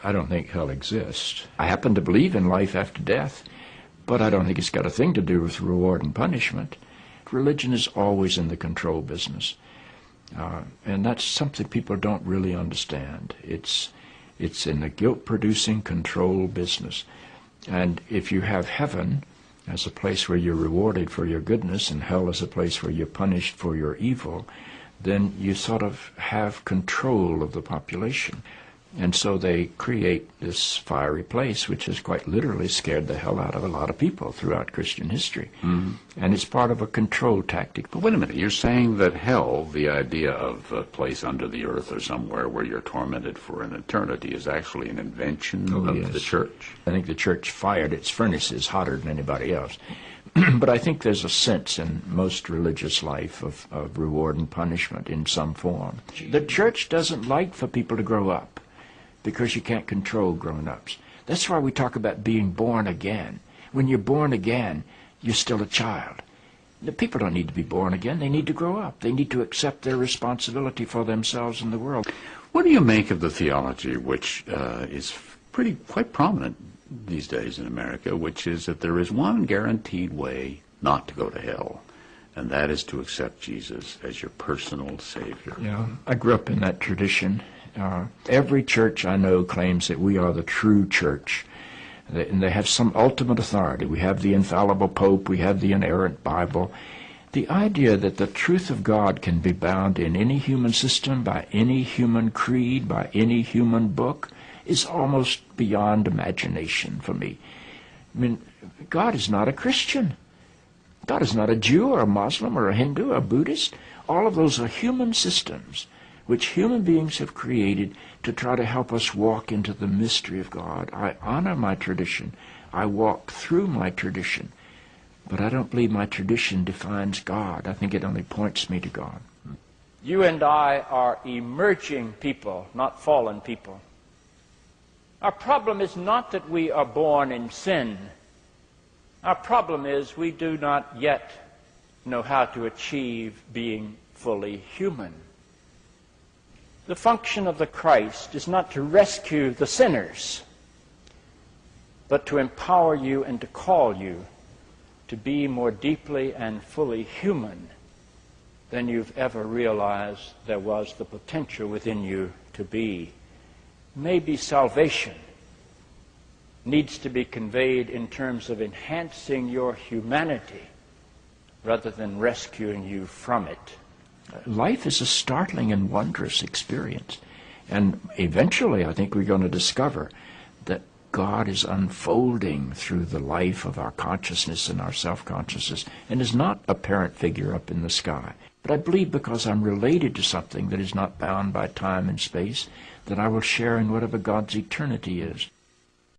I don't think hell exists. I happen to believe in life after death, but I don't think it's got a thing to do with reward and punishment. Religion is always in the control business. And that's something people don't really understand. It's in the guilt-producing control business. And if you have heaven as a place where you're rewarded for your goodness and hell as a place where you're punished for your evil, then you sort of have control of the population. And so they create this fiery place, which has quite literally scared the hell out of a lot of people throughout Christian history. Mm-hmm. And it's part of a control tactic. But wait a minute, you're saying that hell, the idea of a place under the earth or somewhere where you're tormented for an eternity, is actually an invention of the church? I think the church fired its furnaces hotter than anybody else. But I think there's a sense in most religious life of reward and punishment in some form. The church doesn't like for people to grow up, because you can't control grown-ups. That's why we talk about being born again. When you're born again, you're still a child. The people don't need to be born again. They need to grow up. They need to accept their responsibility for themselves and the world. What do you make of the theology, which is quite prominent these days in America, which is that there is one guaranteed way not to go to hell, and that is to accept Jesus as your personal Savior? Yeah, I grew up in that tradition. Every church I know claims that we are the true church, and they have some ultimate authority. We have the infallible Pope, we have the inerrant Bible. The idea that the truth of God can be bound in any human system, by any human creed, by any human book, is almost beyond imagination for me. I mean, God is not a Christian. God is not a Jew or a Muslim or a Hindu or a Buddhist. All of those are human systems which human beings have created to try to help us walk into the mystery of God. I honor my tradition. I walk through my tradition. But I don't believe my tradition defines God. I think it only points me to God. You and I are emerging people, not fallen people. Our problem is not that we are born in sin. Our problem is we do not yet know how to achieve being fully human. The function of the Christ is not to rescue the sinners, but to empower you and to call you to be more deeply and fully human than you've ever realized there was the potential within you to be. Maybe salvation needs to be conveyed in terms of enhancing your humanity rather than rescuing you from it. Life is a startling and wondrous experience. And eventually, I think we're going to discover that God is unfolding through the life of our consciousness and our self-consciousness and is not a parent figure up in the sky. But I believe because I'm related to something that is not bound by time and space, that I will share in whatever God's eternity is.